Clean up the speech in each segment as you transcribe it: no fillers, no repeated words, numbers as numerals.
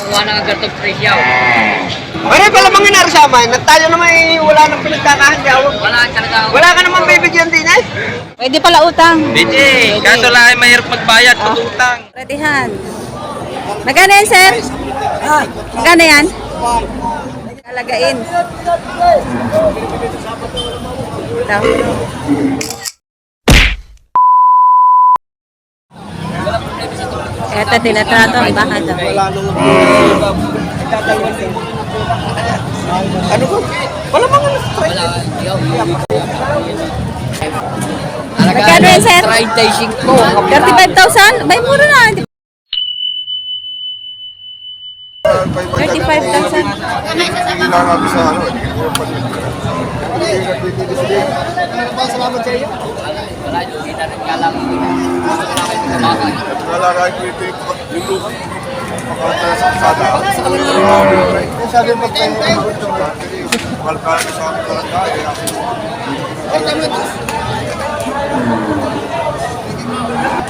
makuha ng agartong presyaw. Pare, pala mga narsama, na tayo naman wala nang pinagkakahandyaw. Wala ka naman bibigyan din eh. Pwede pala utang. Pwede. Kaso lang ay mahirap magbayad pag utang. Retihan. Magkano yan, sir? Magkano yan? Kalagain. Ito. Ito, tinatrato ang baka ito. Ano ko? Wala mga Magkano yan, sir? 35. 35,000? May mura na. 35,000. Salamat sa iyo. Wala yung kita rin ka lang. Nalagay ko ito yung pakatala sa kasada. Sabi mo magtayo malkado sa aming barangay.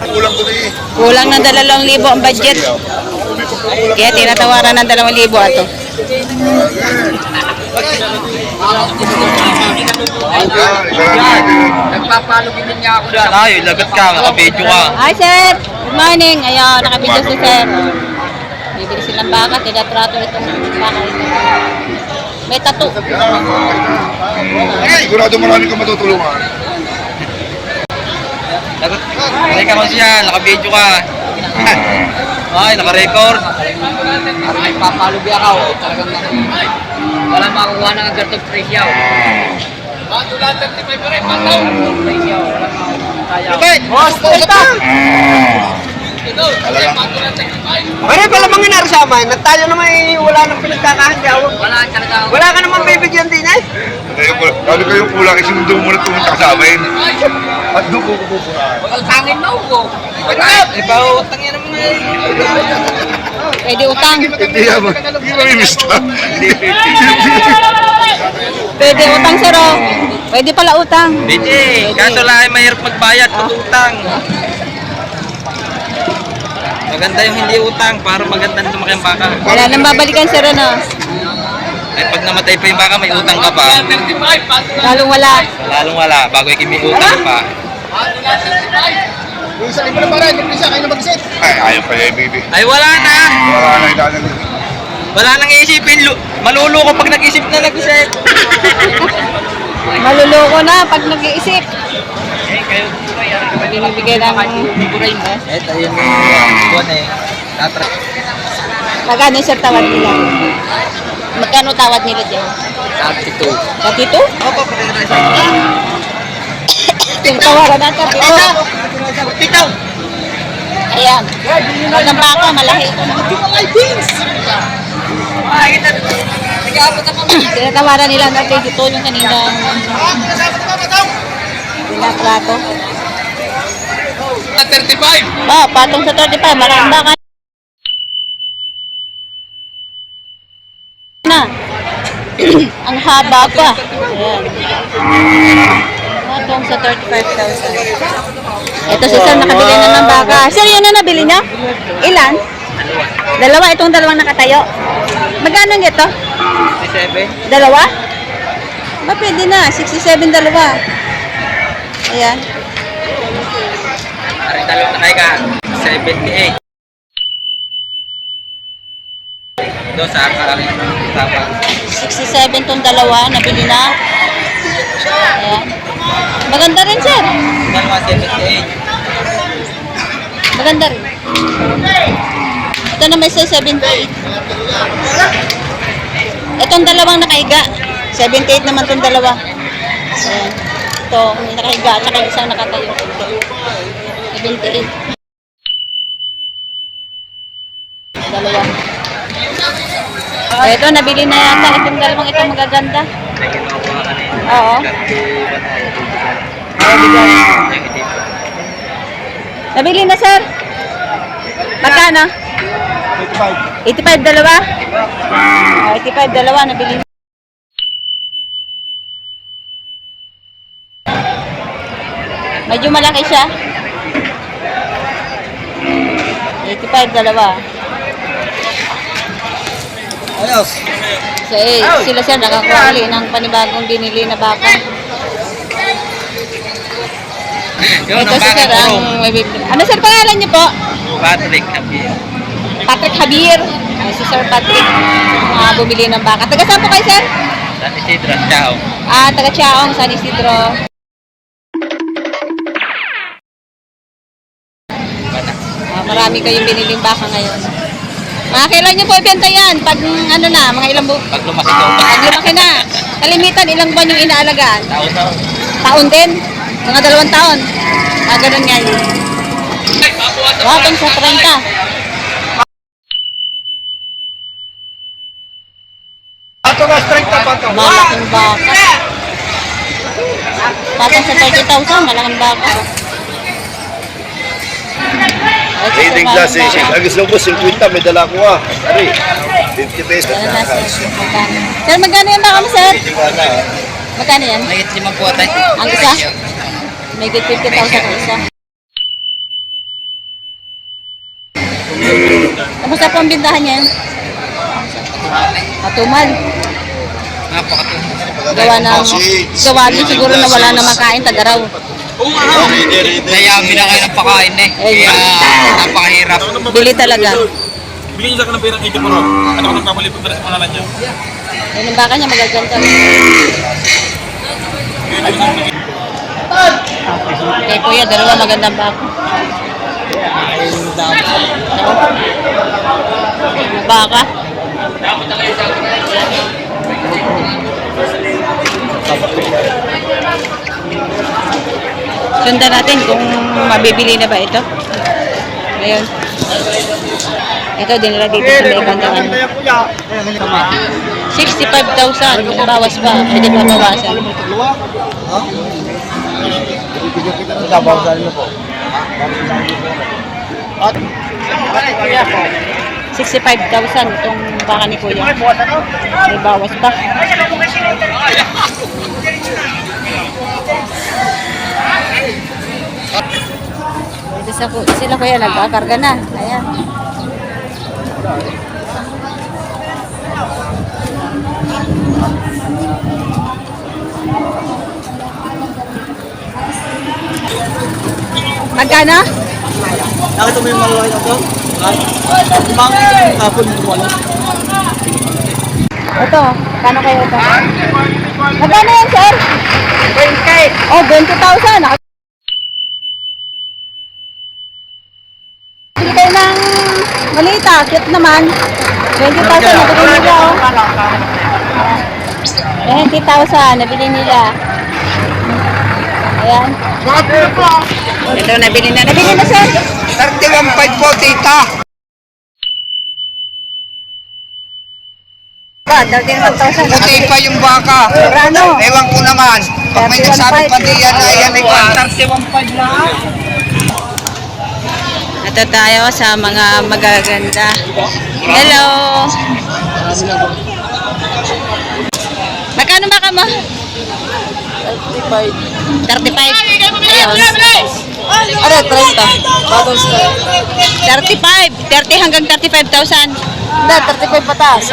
Kulang ko na eh. Kulang ng 2,000 ang budget. Kaya tinatawaran ng 2,000 ato. Nagpapalugin din niya ako Yan, ay, lagat ka, nakabidyo ka. Hi, sir. Good morning. Ayun, nakabidyo si sir. Bibili silang baka. Tinatrato itong baka ito. May tattoo. Sigurado marami ka matutulungan. Lagat, ka mo siya, nakabidyo ka. Ay, nakarecord. Nagpapalugi ako. Talagang wala makuha ng agartong presyaw. Boss, pare, pala mga narsama, na tayo naman wala nang pinagkakahandyaw. Wala ka naman bibigyan din eh. Sabi ko yung kulang, isinundo mo na pumunta ka sa amin. At doon ko pupuntahan. Tangin mo ko. Ipautang yan naman eh. Pwede utang. Hindi yan, hindi mamimista. Pwede utang, sir. Oh. Pwede pala utang. Pwede. Kaso lang ay mahirap magbayad pag utang. Maganda yung hindi utang para maganda lumaki ang baka. Wala nang babalikan, sir. Ano? Ay pag namatay pa yung baka may utang ka pa. Lalong wala. Lalong wala, bago may utang pa. Yung isa libo na pare, yung isa kayo na mag-isip. Ay, ayaw pa niya ibibig. Ay wala na! Wala na ilalagay. Wala nang iisipin. Maluluko pag nag-isip na nag-isip. Maluloko na pag nag-iisip. Eh, kayo Binibigay ng burain mo. Ito yun yung buwan eh. magkano, sir, tawad nila? Magkano tawad nila dyan? 32. 32? Opo, pati na isa. Yung tawaran natin. Tito! Ayan. Ang baka, malaki ito. Tinatawaran nila natin dito yung kanina tinatrato. 35. Patong sa 35. Maraming baka na. Ang haba pa. Ayan. Patong sa 35,000. Ito si sir, nakabili na ng baka. Sir, yun na nabili niya? Ilan? Dalawa, itong dalawang nakatayo. Magkano ito? 67. Dalawa? Ba, pwede na. 67 dalawa. Ayan. Ari talong na kayo ka. 78. Doon sa akarang tapa. 67 tong dalawa. Nabili na. Ayan. Maganda rin, sir. Dalawa 78. Maganda rin. Ito naman sa 78. Itong dalawang nakahiga. 78 naman tong dalawa. Ayan. Ito, may nakahiga at saka isang nakatayo. 78. Dalawa. Ito, nabili na yata. Itong dalawang ito magaganda. Oo. Nabili na, sir. Magkano? 85 dalawa? 85 dalawa, nabili na. Medyo malaki siya. 85 dalawa. Ayos. Sila sir, nakakuha ulit ng panibagong binili na baka. Yun, Ito ang si sir, bakit ang may bibili. Ano sir, pangalan niyo po? Patrick Javier. Patrick Javier. Si Sir Patrick, bumili ng baka. Taga saan po kayo sir? San Isidro, Chao. Taga Chaong, San Isidro. Marami kayong biniling baka ngayon. Kailan niyo po ibenta yan? Pag ano na, mga ilang buwan? Pag lumaki daw. Pag lumaki na. Kalimitan, ilang buwan yung inaalagaan? Taon-taon. Taon din? Mga 2 taon? Ganun nga yun. Hanggang sa 30. Ato ka strike ka pa to. Malaking baka. Patang sa 30,000, malaking baka. Reading class eh. Agis lang po, 50, may dala ko ah. Ari, 50 pesos. Sir, magkano yan baka mo, sir? Magkano yan? May 5 po tayo. Ang isa? May 50,000 ang isa. Kamusta po ang bintahan niyan? Matumal. Gawa din siguro na wala na makain, tagaraw. Kaya binakay ng pakain eh. Kaya napakahirap. Bili talaga. Bigyan niyo sa akin ng perang 80 po. Ano ko nagpapalipod na sa pangalan niyo? Yan ang baka niya, magaganda. Okay, kuya, dalawa magandang baka. Baka. Sundan natin kung mabibili na ba ito. Ngayon. Ito din nila dito sa may bandang ano. 65,000. Bawas pa. Pwede pa bawasan. 65,000 itong baka ni Kuya. May bawas pa. Dito sila Kuya nagkakarga na. Ayan. Magkano? Nakita mo yung maluhay na to? Limang kapon mo wala. Ito, kano kayo ito? Magkano yan, sir? 20. Oh, 20,000. Bili kayo ng malita. Cute naman. 20,000 nabili nila, oh. 20,000 nabili nila. Ayan. Ito, nabili na. Nabili na, sir. 31.5 po, tita. 31,000. Puti pa yung baka. Ano? Ewan ko naman. Pag may nagsabi pa diyan na yan ay 31.5 lang. Ito tayo sa mga magaganda. Hello! Magkano ba ka mo? 35. 35? Ayun. Ano, 30? 35. 30 hanggang 35,000. Hindi, 35 pataas.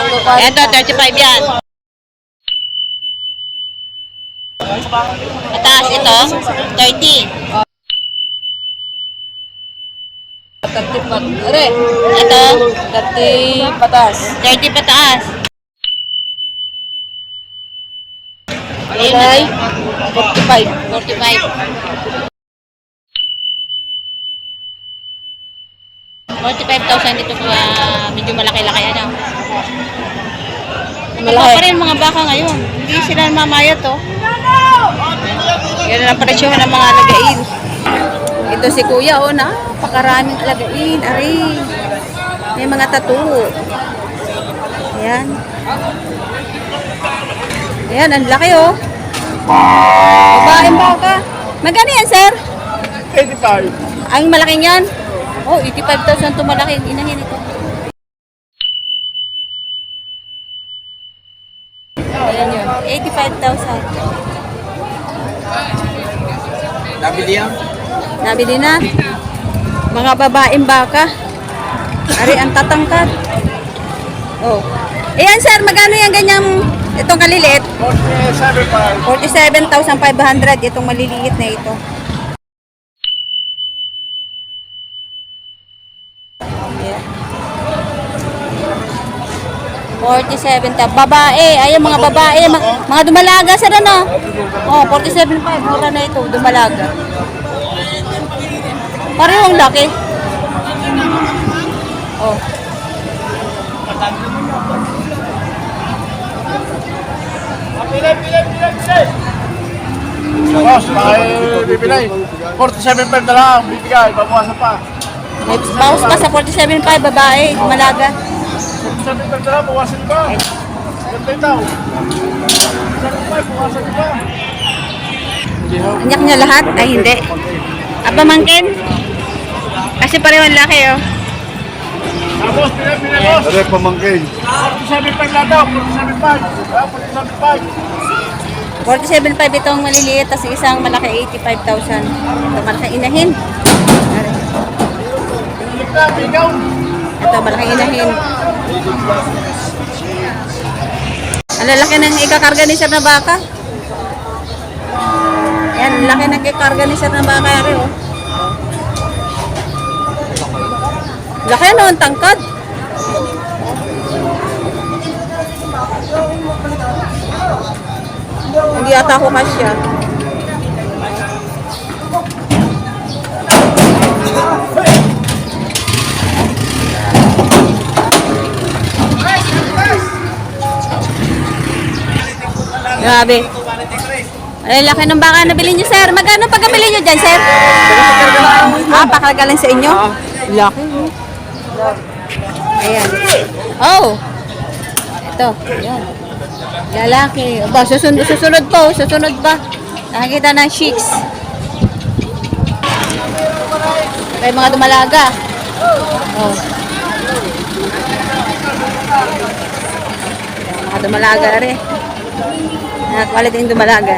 Ito, 35 yan. Pataas ito, 30. Ito, 30 pataas. 30 pataas. Ayan, 45. 45. 45,000 dito kaya medyo malaki-laki ano. Malaki pa rin mga baka ngayon. Hindi sila mamaya to. Yan ang presyohan ng mga lagain. Ito si Kuya, oh, napakaraming lagain. Ari, may mga tattoo. Ayan. Ayan, ang laki, oh. Babaeng baka. Magkano yan, sir? 85. Ang malaking yan? Oh, 85,000 ito malaki. Inahin ito. Ayan yun. 85,000. Nabili yan? Nabili na. Mga babaeng baka. Ari, ang tatangkad. Oh. Ayan sir, magkano yung ganyang, itong kaliliit? 47,500. 47,500 itong maliliit na ito. Yeah. 47,000. Babae. Ayun, mga babae. Mga dumalaga sir, ano? Oh, 47,500. Mura na ito, dumalaga. Parehong laki. Oh. Boss, bibili. 47,500 na lang. Bibigay, babawasan pa. May bawas pa sa 47,500 babae, dumalaga. 47,500 na lang, bawasan pa. Ganda ito. 47,500, bawasan pa. Anyak niya lahat? Ay, hindi. Pamangkin? Kasi pareho ang laki, oh. Tapos, bibili, boss. Direct pamangkin. 47,500 na daw, 47,500. 47,500 itong maliliit, tapos isang malaki 85,000. Ito malaki inahin. Ito malaki inahin. Ang lalaki ng ikakarga ni sir na baka. Yan, laki ng ikakarga ni sir na baka. Yari, oh. Laki no, ang tangkad. Hindi ata ako kasya. Grabe. Ay, laki ng baka na bilhin niyo, sir. Magkano pagkabili niyo dyan, sir? Pakagaling sa inyo? Laki. Ayan. Oh. Ito. Ayan. Lalaki. Ba, susunod po. Susunod pa. Nakakita ng chicks. May mga dumalaga. Oh. Mga dumalaga rin. Quality yung dumalaga.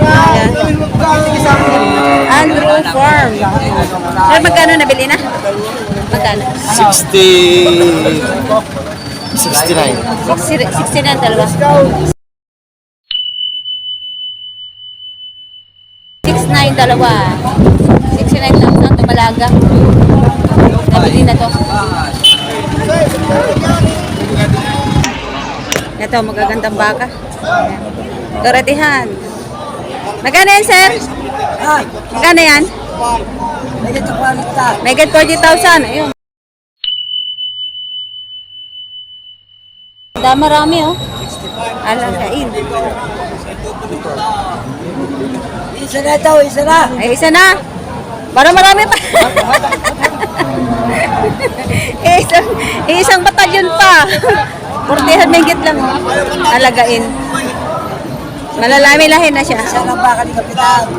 Ayan. Andrew Farm. Pero magkano nabili na? Magkano? 69. 69 dalawa. 69 dalawa. 69,000 dumalaga. Nabili na to. Ito, magagandang baka. Doretihan. Magkano yan, sir? Magkano yan? May get 40,000. Ayun. Marami, oh. Alangkain. Isa na ito, isa na. Ay, isa na. Para marami pa. isang batalyon pa. 40 megit lang, oh. Alagain. Malalami lahin na siya. Isa na baka ni Kapitan.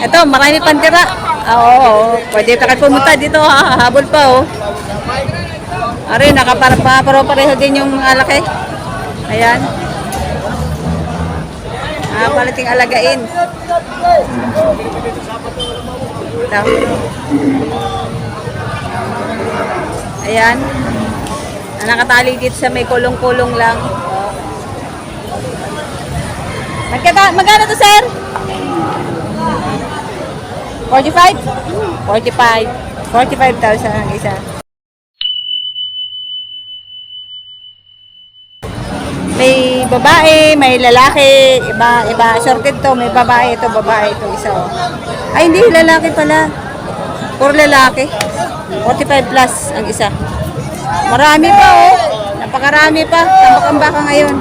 Ito, marami pang tira. Oo. Pwede pa kayo pumunta dito, habol pa, oh. Ari, nakaparo-pareho din yung alaki. Ayan. Palating alagain. Ito. Ayan. Nakatali dito sa may kulong-kulong lang. Magkano to, sir? 45? 45. 45,000 ang isa. May babae, may lalaki, iba sorted to, may babae ito, isa. Oh. Ay, hindi, lalaki pala. Puro lalaki. 45 plus ang isa. Marami pa, oh. Napakarami pa. Tambak ang baka ngayon.